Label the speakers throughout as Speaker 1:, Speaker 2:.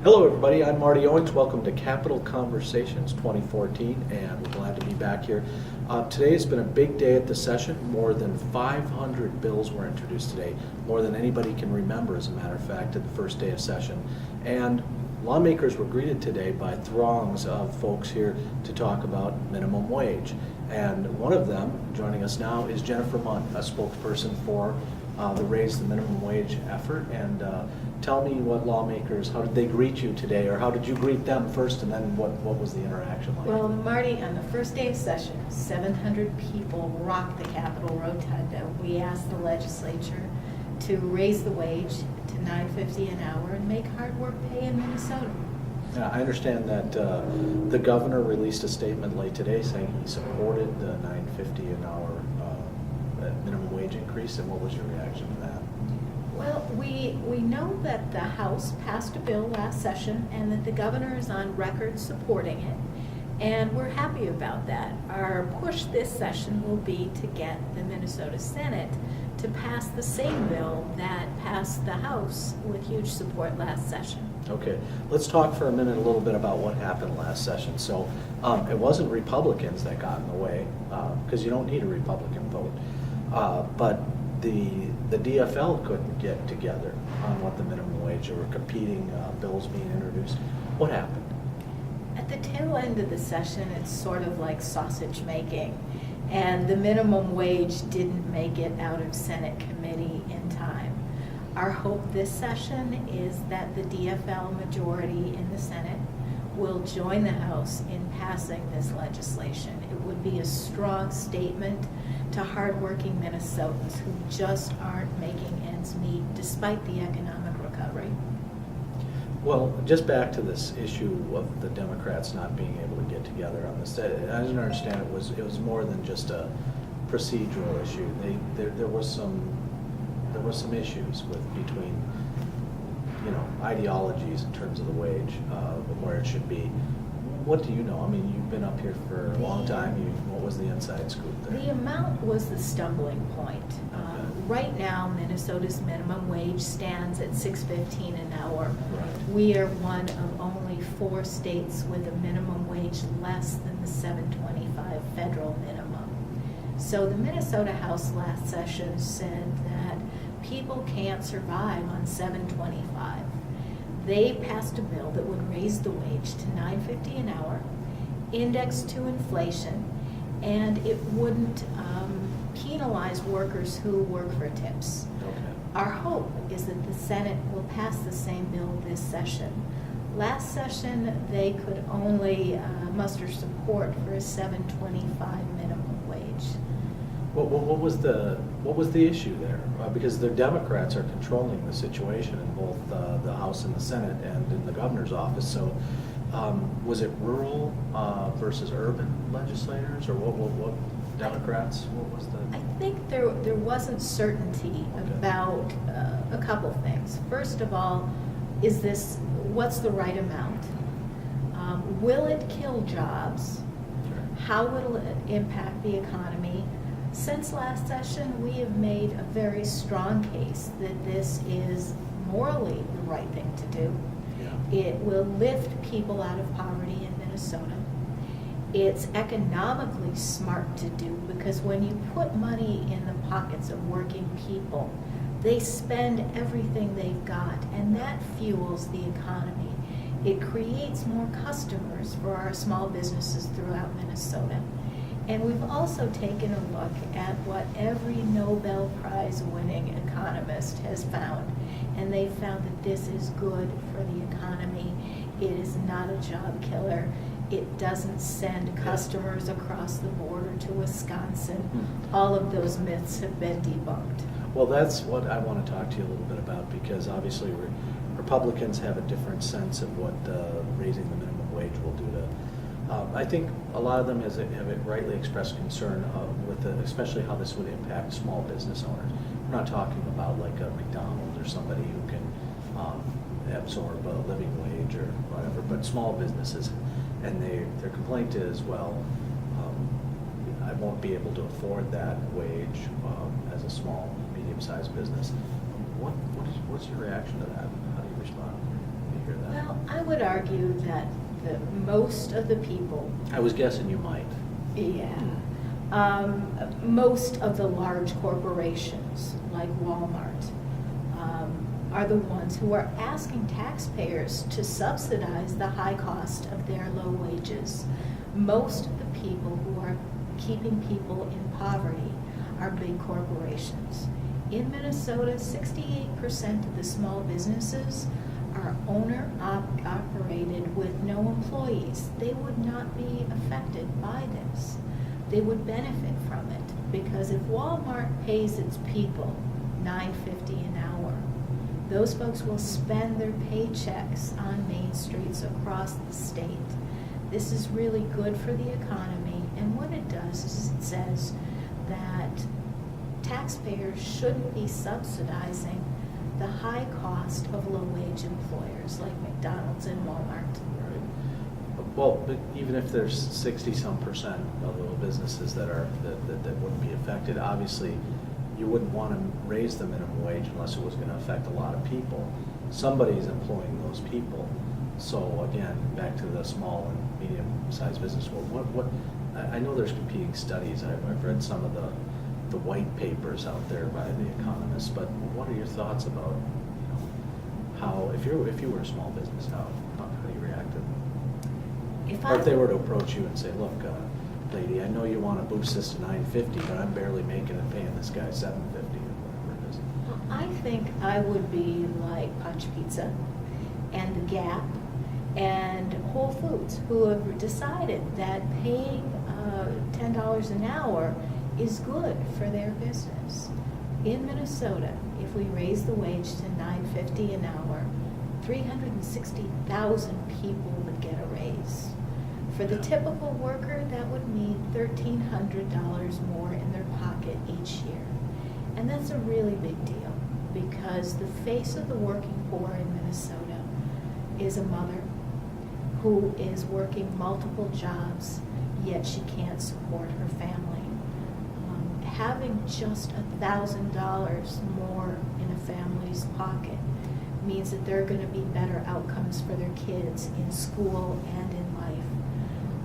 Speaker 1: Hello everybody, I'm Marty Owens. Welcome to Capital Conversations 2014, and we're glad to be back here. Today has been a big day at the session. More than 500 bills were introduced today, more than anybody can remember, as a matter of fact, at the first day of session. And lawmakers were greeted today by throngs of folks here to talk about minimum wage. And one of them, joining us now, is Jennifer Munt, a spokesperson for the Raise the Minimum Wage effort. And tell me what lawmakers, how did they greet you today, or how did you greet them first, and then what was the interaction like?
Speaker 2: Well, Marty, on the first day of session, 700 people rocked the Capitol Rotunda. We asked the legislature to raise the wage to $9.50 an hour and make hard work pay in Minnesota.
Speaker 1: Yeah, I understand that the governor released a statement late today saying he supported the $9.50 an hour minimum wage increase, and what was your reaction to that?
Speaker 2: Well, we know that the House passed a bill last session and that the governor is on record supporting it, and we're happy about that. Our push this session will be to get the Minnesota Senate to pass the same bill that passed the House with huge support last session.
Speaker 1: Okay, let's talk for a minute a little bit about what happened last session. So it wasn't Republicans that got in the way, because you don't need a Republican vote, but the DFL couldn't get together on what the minimum wage. There were competing bills being introduced. What happened?
Speaker 2: At the tail end of the session, it's sort of like sausage making, and the minimum wage didn't make it out of Senate committee in time. Our hope this session is that the DFL majority in the Senate will join the House in passing this legislation. It would be a strong statement to hardworking Minnesotans who just aren't making ends meet despite the economic recovery.
Speaker 1: Well, just back to this issue of the Democrats not being able to get together on this. I didn't understand it was more than just a procedural issue. There was some issues between ideologies in terms of the wage, where it should be. What do you know? I mean, you've been up here for a long time. What was the inside scoop there?
Speaker 2: The amount was the stumbling point.
Speaker 1: Okay.
Speaker 2: Right now, Minnesota's minimum wage stands at $6.15 an hour.
Speaker 1: Right.
Speaker 2: We are one of only 4 states with a minimum wage less than the $7.25 federal minimum. So the Minnesota House last session said that people can't survive on $7.25. They passed a bill that would raise the wage to $9.50 an hour, indexed to inflation, and it wouldn't penalize workers who work for tips.
Speaker 1: Okay.
Speaker 2: Our hope is that the Senate will pass the same bill this session. Last session, they could only muster support for a $7.25 minimum wage.
Speaker 1: What was the issue there? Because the Democrats are controlling the situation in both the House and the Senate and in the governor's office. So was it rural versus urban legislators, or what Democrats? What was the?
Speaker 2: I think there wasn't certainty about a couple things. First of all, what's the right amount? Will it kill jobs?
Speaker 1: Sure.
Speaker 2: How will it impact the economy? Since last session, we have made a very strong case that this is morally the right thing to do.
Speaker 1: Yeah.
Speaker 2: It will lift people out of poverty in Minnesota. It's economically smart to do because when you put money in the pockets of working people, they spend everything they've got, and that fuels the economy. It creates more customers for our small businesses throughout Minnesota. And we've also taken a look at what every Nobel Prize winning economist has found. And they found that this is good for the economy. It is not a job killer. It doesn't send customers across the border to Wisconsin. All of those myths have been debunked.
Speaker 1: Well, that's what I want to talk to you a little bit about, because obviously Republicans have a different sense of what raising the minimum wage will do to. I think a lot of them have rightly expressed concern with especially how this would impact small business owners. We're not talking about like a McDonald's or somebody who can absorb a living wage or whatever, but small businesses, and their complaint is, well, I won't be able to afford that wage as a small, medium-sized business. What's your reaction to that? How do you respond? to hear that.
Speaker 2: Well, I would argue that most of the people,
Speaker 1: I was guessing you might.
Speaker 2: yeah, most of the large corporations like Walmart are the ones who are asking taxpayers to subsidize the high cost of their low wages. Most of the people who are keeping people in poverty are big corporations. In Minnesota, 68% of the small businesses are owner-operated with no employees. They would not be affected by this. They would benefit from it because if Walmart pays its people $9.50 an hour, those folks will spend their paychecks on main streets across the state. This is really good for the economy, and what it does is it says that taxpayers shouldn't be subsidizing the high cost of low-wage employers like McDonald's and Walmart.
Speaker 1: Right. Well, but even if there's 60-some% of little businesses that wouldn't be affected, obviously you wouldn't want to raise the minimum wage unless it was going to affect a lot of people. Somebody's employing those people. So again, back to the small and medium-sized business world. I know there's competing studies. I've read some of the white papers out there by the economists, but what are your thoughts about, how, if you were a small business, how do you react to it? Or if they were to approach you and say, look, lady, I know you want to boost this to $9.50, but I'm barely making and paying this guy $7.50 or whatever it is.
Speaker 2: Well, I think I would be like Punch Pizza and The Gap and Whole Foods, who have decided that paying $10 an hour is good for their business. In Minnesota, if we raise the wage to $9.50 an hour, 360,000 people would get a raise. For the typical worker, that would mean $1,300 more in their pocket each year. And that's a really big deal because the face of the working poor in Minnesota is a mother who is working multiple jobs, yet she can't support her family. Having just $1,000 more in a family's pocket means that there are going to be better outcomes for their kids in school and in life.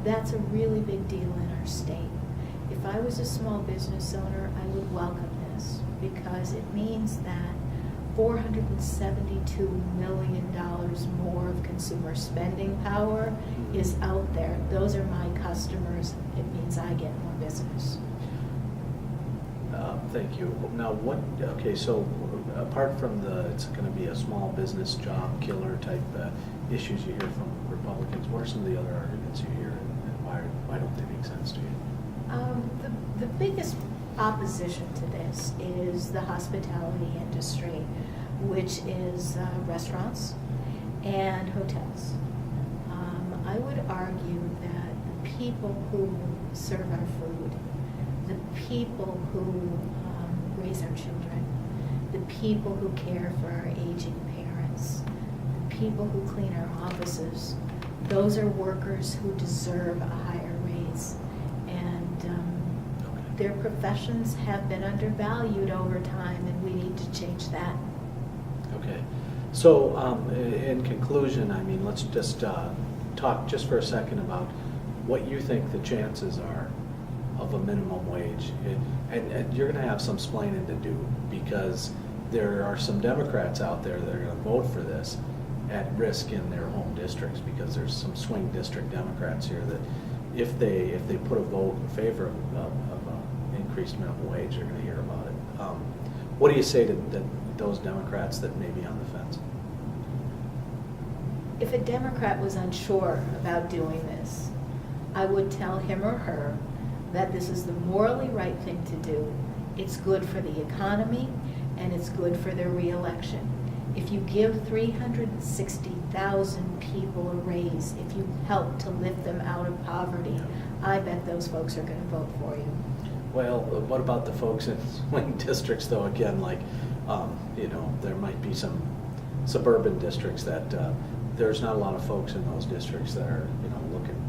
Speaker 2: That's a really big deal in our state. If I was a small business owner, I would welcome this because it means that $472 million more of consumer spending power is out there. Those are my customers. It means I get more business.
Speaker 1: Thank you. Now, so apart from it's going to be a small business job killer type issues you hear from Republicans, what are some of the other arguments you hear and why don't they make sense to you?
Speaker 2: The biggest opposition to this is the hospitality industry, which is restaurants and hotels. I would argue that the people who serve our food, the people who raise our children, the people who care for our aging parents, the people who clean our offices, those are workers who deserve a higher raise. And their professions have been undervalued over time, and we need to change that.
Speaker 1: Okay. So in conclusion, I mean, let's just talk just for a second about what you think the chances are of a minimum wage. And you're going to have some splaining to do because there are some Democrats out there that are going to vote for this at risk in their home districts because there's some swing district Democrats here that if they put a vote in favor of increased minimum wage, they're going to hear about it. What do you say to those Democrats that may be on the fence?
Speaker 2: If a Democrat was unsure about doing this, I would tell him or her that this is the morally right thing to do. It's good for the economy, and it's good for their reelection. If you give 360,000 people a raise, if you help to lift them out of poverty, I bet those folks are going to vote for you.
Speaker 1: Well, what about the folks in swing districts, though? Again, like, there might be some suburban districts that there's not a lot of folks in those districts that are,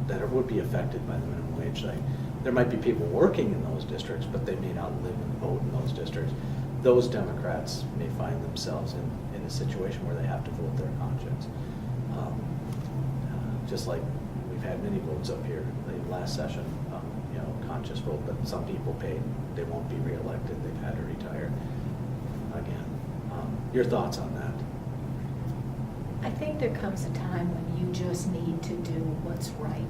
Speaker 1: that would be affected by the minimum wage thing. There might be people working in those districts, but they may not live and vote in those districts. Those Democrats may find themselves in a situation where they have to vote their conscience. Just like we've had many votes up here, the last session, conscious vote, but some people paid, they won't be reelected, they've had to retire again. Your thoughts on that?
Speaker 2: I think there comes a time when you just need to do what's right.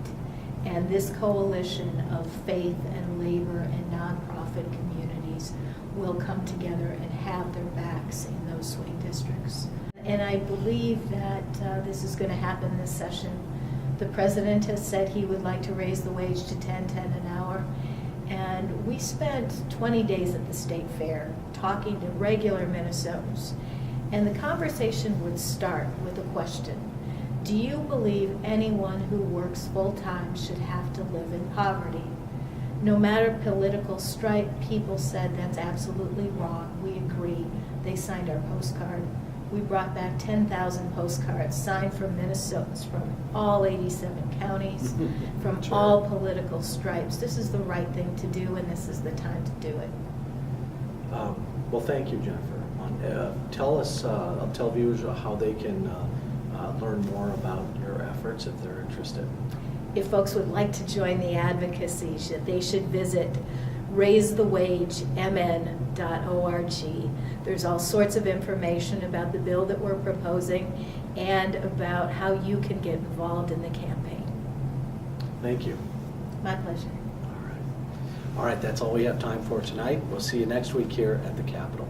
Speaker 2: And this coalition of faith and labor and nonprofit communities will come together and have their backs in those swing districts. And I believe that this is going to happen this session. The president has said he would like to raise the wage to $10.10 an hour. And we spent 20 days at the state fair talking to regular Minnesotans. And the conversation would start with a question. Do you believe anyone who works full-time should have to live in poverty? No matter political stripe, people said that's absolutely wrong. We agree. They signed our postcard. We brought back 10,000 postcards signed from Minnesotans from all 87 counties, from
Speaker 1: Sure.
Speaker 2: all political stripes. This is the right thing to do, and this is the time to do it.
Speaker 1: Well, thank you, Jennifer. Tell viewers how they can learn more about your efforts if they're interested.
Speaker 2: If folks would like to join the advocacy, they should visit raisethewagemn.org. There's all sorts of information about the bill that we're proposing and about how you can get involved in the campaign.
Speaker 1: Thank you.
Speaker 2: My pleasure.
Speaker 1: All right. All right, that's all we have time for tonight. We'll see you next week here at the Capitol.